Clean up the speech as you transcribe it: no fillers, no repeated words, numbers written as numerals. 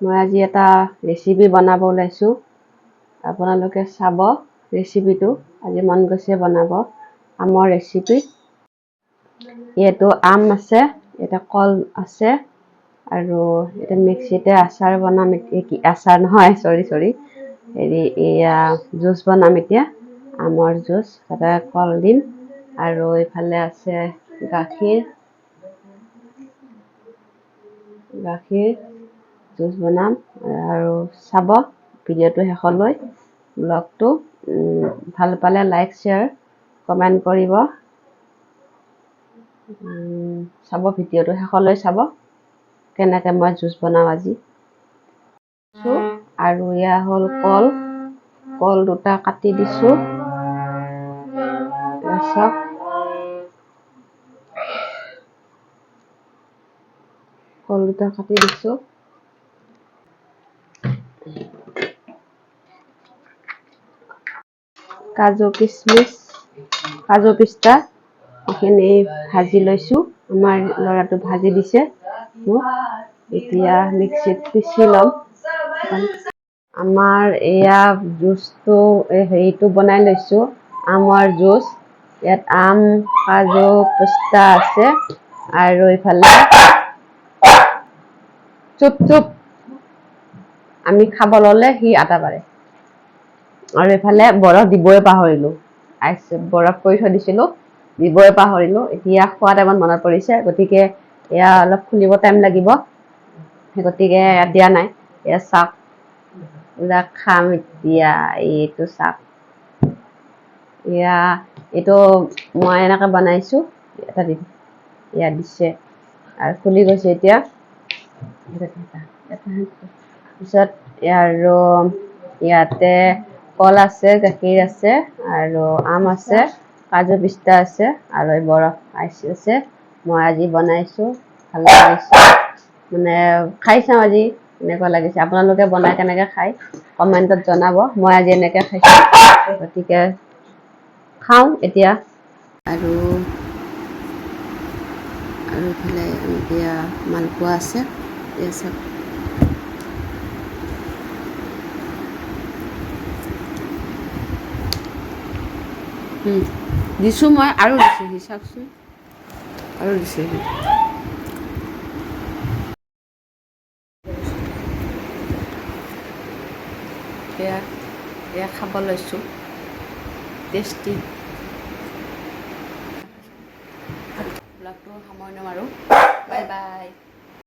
মই আজি এটা ৰেচিপি বনাব ওলাইছোঁ। আপোনালোকে চাব ৰেচিপিটো। আজি মন গৈছে বনাব আমৰ ৰেচিপি। ইয়াতো আম আছে, এটা কল আছে আৰু এটা মিক্সিতে আচাৰ বনাম। আচাৰ নহয়, চৰি হেৰি এয়া জুচ বনাম এতিয়া, আমৰ জুচ। তাতে কল দিম আৰু এইফালে আছে গাখীৰ জুচ বনাম। আৰু চাব ভিডিঅ'টো শেষলৈ। ব্লগটো ভাল পালে লাইক শ্বেয়াৰ কমেণ্ট কৰিব। চাব ভিডিঅ'টো শেষলৈ চাব কেনেকৈ মই জুচ বনাওঁ আজি। আৰু এয়া হ'ল কল দুটা কাটি দিছোঁ। চাওক কল দুটা কাটি দিছোঁ। কাজু কিচমিচ, কাজু পিস্তা এইখিনি ভাজি লৈছোঁ। আমাৰ ল'ৰাটো ভাজি দিছে মোক। এতিয়া মিক্সিত পিচি ল'ম। আমাৰ এয়া জুচটো হেৰিটো বনাই লৈছোঁ, আমৰ জুচ। ইয়াত আম, কাজু, পিস্তা আছে আৰু এইফালে চুপ আমি খাব ল'লে সি আটা পাৰে। আৰু এইফালে বৰফ দিবই পাহৰিলোঁ। বৰফ কৰি থৈ দিছিলোঁ, দিবই পাহৰিলোঁ। এতিয়া খোৱা টাইমত মনত পৰিছে, গতিকে এয়া অলপ খুলিব টাইম লাগিব, গতিকে দিয়া নাই। এয়া চাওক, খাম এতিয়া। এইটো চাওক, এইটো মই এনেকৈ বনাইছোঁ। এটা দিম, ইয়াত দিছে আৰু খুলি গৈছে এতিয়া। পিছত আৰু ইয়াতে কল আছে, গাখীৰ আছে আৰু আম আছে, কাজু পিস্তা আছে আৰু বৰফ আছে। মই আজি বনাইছোঁ, ভাল লাগিছে। মানে খাই চাওঁ আজি এনেকুৱা লাগিছে। আপোনালোকে বনাই কেনেকৈ খায় কমেণ্টত জনাব। মই আজি এনেকৈ খাইছোঁ, গতিকে খাওঁ এতিয়া। আৰু এইফালে এতিয়া মালপোৱা আছে। এই চব দিছোঁ মই, আৰু দিছোঁ চাওকচোন, আৰু দিছোঁ। এয়া খাব লৈছোঁ, টেষ্টি। ব্লগটো সামৰণি মাৰোঁ। Bye bye.